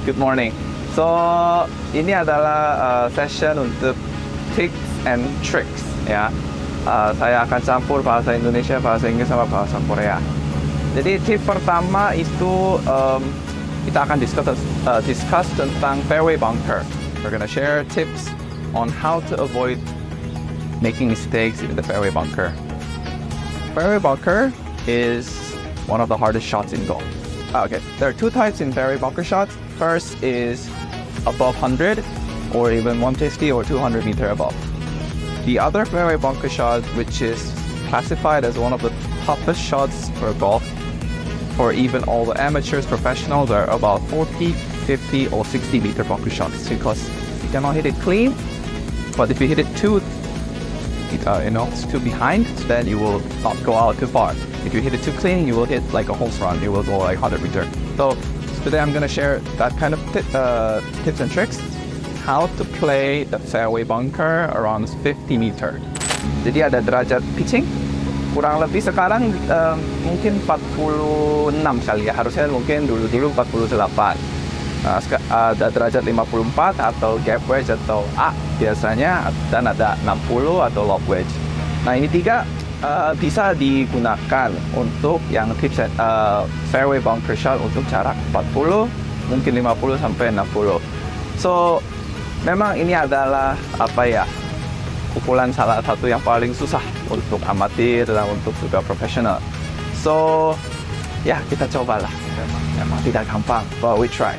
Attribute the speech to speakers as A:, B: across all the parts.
A: Good morning. So ini adalah session untuk tips and tricks ya. Saya akan campur bahasa Indonesia, bahasa Inggris sama bahasa Korea. Jadi tip pertama itu kita akan discuss tentang fairway bunker. We're gonna share tips on how to avoid making mistakes in the fairway bunker. Fairway bunker is one of the hardest shots in golf. Okay, there are two types in fairway bunker shots. First is above 100 or even 150 or 200 meter above. The other fairway bunker shot, which is classified as one of the toughest shots for golf, for even all the amateurs, professionals, are about 40, 50 or 60 meter bunker shots because you cannot hit it clean. But if you hit it too behind, then you will not go out too far. If you hit it too clean, you will hit like a home run. You will go like 100 meter. So today I'm gonna share that kind of tips and tricks, how to play the fairway bunker around 50 meter. Jadi ada derajat pitching, kurang lebih sekarang mungkin 46 kali ya, harusnya mungkin dulu 48. Ada derajat 54 atau gap wedge atau A biasanya, dan ada 60 atau lob wedge. Nah ini tiga bisa digunakan untuk yang tips fairway bunker shot untuk jarak 40, mungkin 50 sampai 60. So memang ini adalah pukulan salah satu yang paling susah untuk amatir dan untuk juga profesional. So ya kita cobalah, memang tidak gampang, but we try.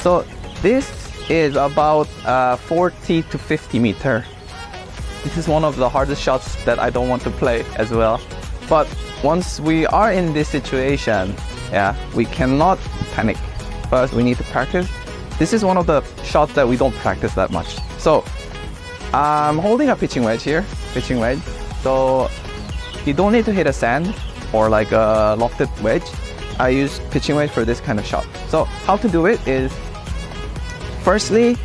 A: So this is about 40 to 50 meter. This is one of the hardest shots that I don't want to play as well. But once we are in this situation, we cannot panic. First, we need to practice. This is one of the shots that we don't practice that much. So I'm holding a pitching wedge here, So you don't need to hit a sand or like a lofted wedge. I use pitching wedge for this kind of shot. So how to do it is, firstly,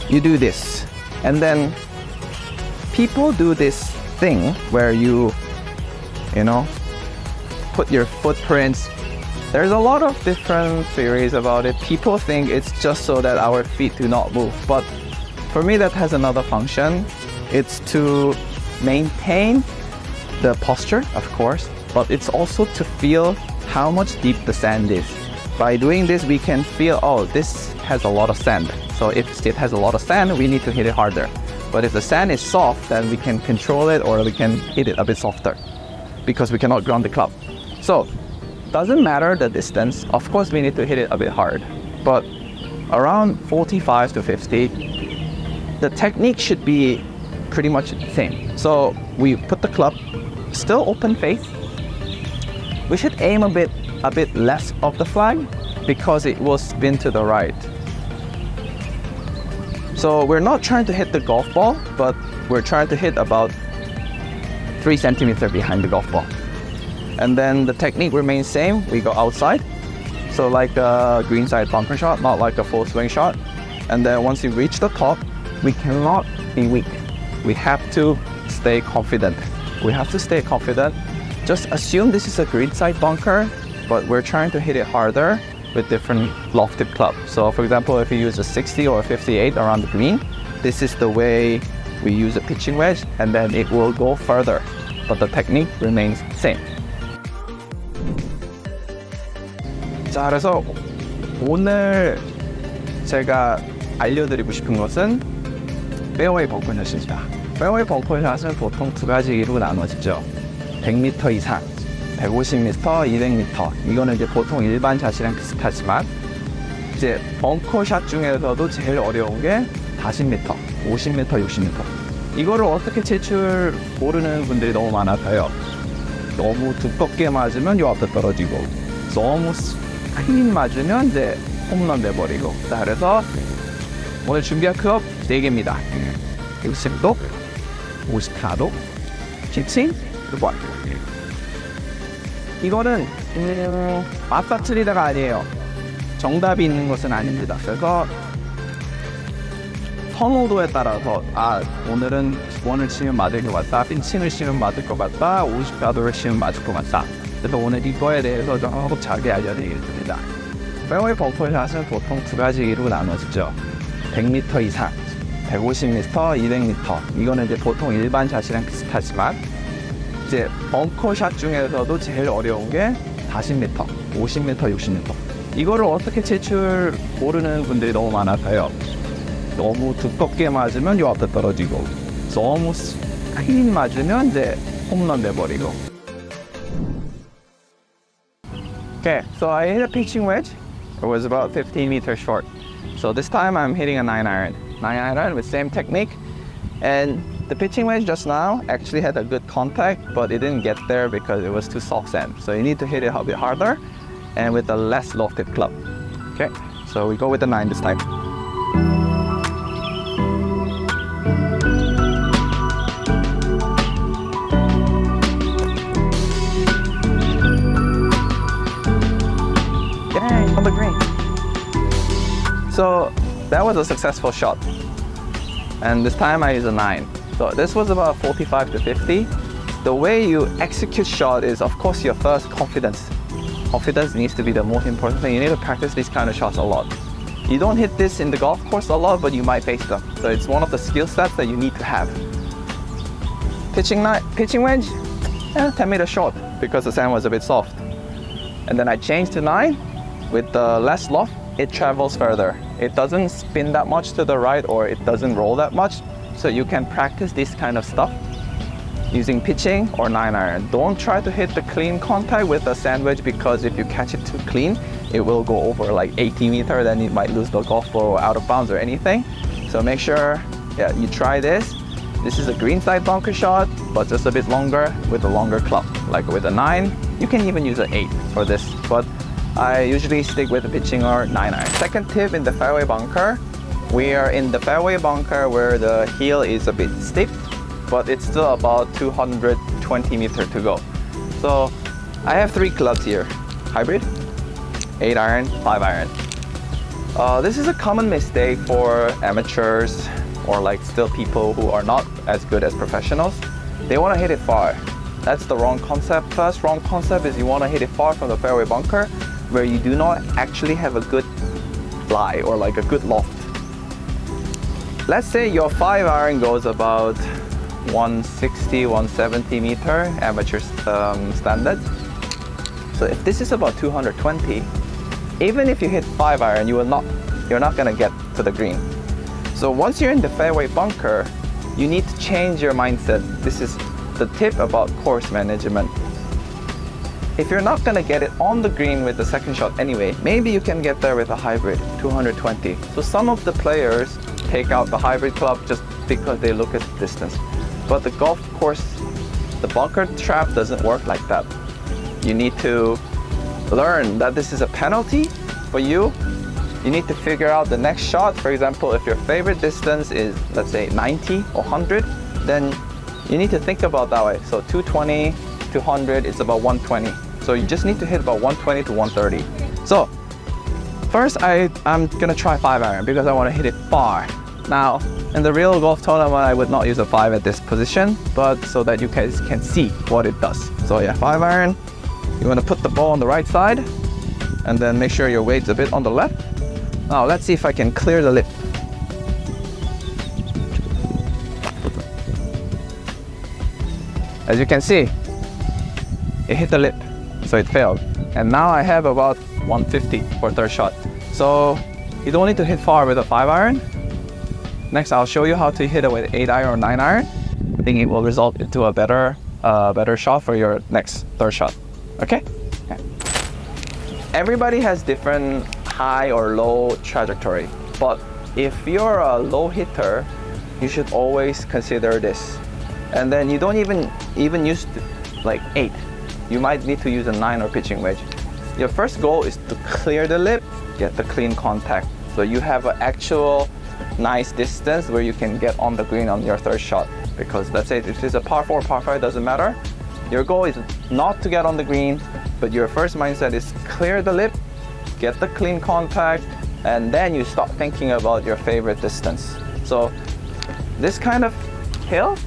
A: you do this. And then people do this thing where you put your footprints. There's a lot of different theories about it. People think it's just so that our feet do not move. But for me, that has another function. It's to maintain the posture, of course, but it's also to feel how much deep the sand is. By doing this, we can feel, oh, this has a lot of sand. So if it has a lot of sand, we need to hit it harder. But if the sand is soft, then we can control it or we can hit it a bit softer because we cannot ground the club. So doesn't matter the distance. Of course, we need to hit it a bit hard. But around 45 to 50, the technique should be pretty much the same. So we put the club still open face. We should aim a bit less of the flag because it will spin to the right. So we're not trying to hit the golf ball, but we're trying to hit about 3 centimeters behind the golf ball. And then the technique remains same. We go outside, so like a greenside bunker shot, not like a full swing shot. And then once you reach the top, we cannot be weak. We have to stay confident. Just assume this is a greenside bunker, but we're trying to hit it harder with different lofted club. So for example, if you use a 60 or a 58 around the green, this is the way we use a pitching wedge, and then it will go further, but the technique remains same. 자, 그래서 오늘 제가 알려드리고 싶은 것은 페어웨이 벙커샷입니다. 페어웨이 벙커샷은 보통 두 가지로 나눠지죠. 100m 이상, 150m, 200m. 이거는 이제 보통 일반 샷이랑 비슷하지만, 이제 벙커샷 중에서도 제일 어려운 게 40m, 50m, 60m. 이거를 어떻게 칠 줄 모르는 분들이 너무 많아서요. 너무 두껍게 맞으면 요 앞에 떨어지고, 너무 크게 맞으면 이제 홈런 내버리고. 자, 그래서 오늘 준비할 클럽 4개입니다. 60도, 54도, 피칭, 그리고 원. 이거는 맞다 틀리다가 아니에요. 정답이 있는 것은 아닙니다. 그래서 선호도에 따라서 오늘은 원을 치면 맞을 것 같다, 핀칭을 치면 맞을 것 같다, 54도를 치면 맞을 것 같다. 그래서 오늘 이거에 대해서 좀 자세히 알려드리겠습니다. 페어웨이 벙커샷은 보통 두 가지로 나눠지죠. 100m 이상, 150m, 200m. 이거는 이제 보통 일반 샷이랑 비슷하지만 이제 벙커샷 중에서도 제일 어려운 게 40m, 50m, 60m. 이거를 어떻게 칠 줄 모르는 분들이 너무 많아서요. 너무 두껍게 맞으면 요 앞에 떨어지고, 너무 크게 맞으면 이제 홈런 돼버리고. Okay, so I hit a pitching wedge. It was about 15 meters short. So this time I'm hitting a 9 iron. 9 iron with same technique. And the pitching wedge just now actually had a good contact, but it didn't get there because it was too soft sand. So you need to hit it a bit harder and with a less lofted club. Okay, so we go with the 9 this time. Dang, on the green. So that was a successful shot. And this time I use a 9. So this was about 45 to 50. The way you execute shot is, of course, your first confidence. Confidence needs to be the most important thing. You need to practice these kind of shots a lot. You don't hit this in the golf course a lot, but you might face them. So it's one of the skill sets that you need to have. Pitching wedge, 10 meters short because the sand was a bit soft. And then I changed to 9 with the less loft. It travels further. It doesn't spin that much to the right or it doesn't roll that much. So you can practice this kind of stuff using pitching or 9 iron. Don't try to hit the clean contact with the sand wedge because if you catch it too clean, it will go over like 80 meters, then you might lose the golf ball out of bounds or anything. So make sure you try this. This is a greenside bunker shot, but just a bit longer with a longer club. Like with a 9, you can even use an 8 for this. But I usually stick with the pitching or 9 iron. Second tip in the fairway bunker, we are in the fairway bunker where the heel is a bit steep, but it's still about 220 meters to go. So I have 3 clubs here, hybrid, 8 iron, 5 iron. This is a common mistake for amateurs or like still people who are not as good as professionals. They want to hit it far. That's the wrong concept. First wrong concept is you want to hit it far from the fairway bunker where you do not actually have a good lie or like a good loft. Let's say your 5 iron goes about 160, 170 meter amateur standard. So if this is about 220, even if you hit 5 iron, you're not gonna get to the green. So once you're in the fairway bunker, you need to change your mindset. This is the tip about course management. If you're not gonna get it on the green with the second shot anyway, maybe you can get there with a hybrid, 220. So some of the players take out the hybrid club just because they look at the distance. But the golf course, the bunker trap doesn't work like that. You need to learn that this is a penalty for you. You need to figure out the next shot. For example, if your favorite distance is, let's say 90 or 100, then you need to think about that way. So 220, 200, it's about 120. So you just need to hit about 120 to 130. So first I'm gonna try 5 iron because I want to hit it far. Now in the real golf tournament I would not use a 5 at this position, but so that you guys can see what it does. So yeah, 5 iron, you want to put the ball on the right side and then make sure your weight's a bit on the left. Now let's see if I can clear the lip. As you can see, it hit the lip, so it failed. And now I have about 150 for third shot. So you don't need to hit far with a 5 iron. Next, I'll show you how to hit it with 8 iron or 9 iron. I think it will result into a better shot for your next third shot. Okay? Everybody has different high or low trajectory, but if you're a low hitter, you should always consider this. And then you don't even use like 8. You might need to use a 9 or pitching wedge. Your first goal is to clear the lip, get the clean contact. So you have an actual nice distance where you can get on the green on your third shot. Because let's say if it's a par 4, par 5, doesn't matter. Your goal is not to get on the green, but your first mindset is clear the lip, get the clean contact, and then you start thinking about your favorite distance. So this kind of hill,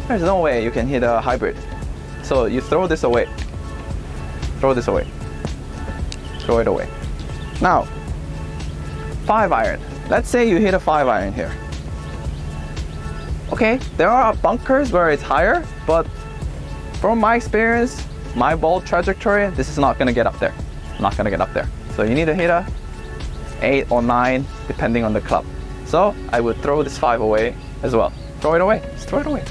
A: there's no way you can hit a hybrid. So you throw this away. throw this away. Throw it away. Now, 5 iron. Let's say you hit a 5 iron here. Okay, there are bunkers where it's higher, but from my experience, my ball trajectory, this is not gonna get up there. Not gonna get up there. So you need to hit a 8 or 9, depending on the club. So I would throw this 5 away as well. Throw it away, just throw it away,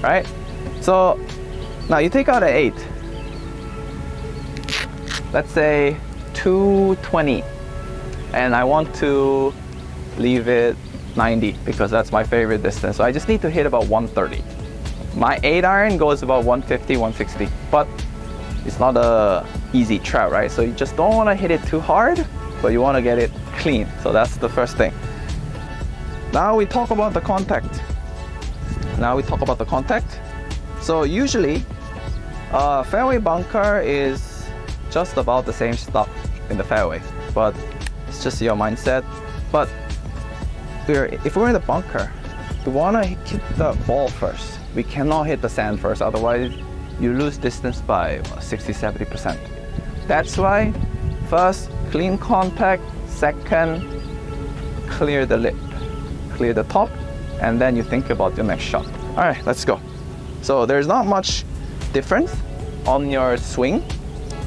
A: right? So now you take out an 8. Let's say 220, and I want to leave it 90 because that's my favorite distance. So I just need to hit about 130. My 8 iron goes about 150, 160, but it's not a easy trap, right? So you just don't want to hit it too hard, but you want to get it clean. So that's the first thing. Now we talk about the contact. So usually, fairway bunker is just about the same stuff in the fairway, but it's just your mindset. But if we're in the bunker, we want to hit the ball first. We cannot hit the sand first, otherwise you lose distance by 60-70%. That's why first clean contact, second clear the lip, clear the top, and then you think about your next shot. All right, let's go. So there's not much difference on your swing,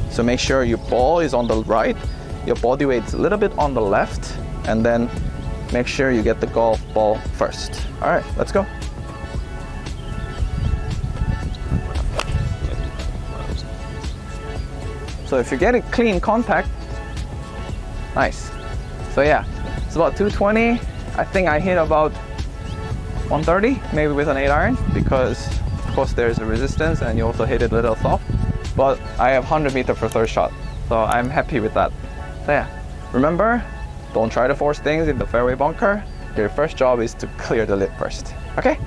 A: so make sure your ball is on the right, your body weight's a little bit on the left, and then make sure you get the golf ball first. All right, let's go. So if you get a clean contact, nice. So yeah, it's about 220. I think I hit about 130, maybe with an 8 iron, because of course there's a resistance and you also hit it a little soft. But I have 100 meter for third shot, so I'm happy with that. So yeah, remember, don't try to force things in the fairway bunker. Your first job is to clear the lip first, okay?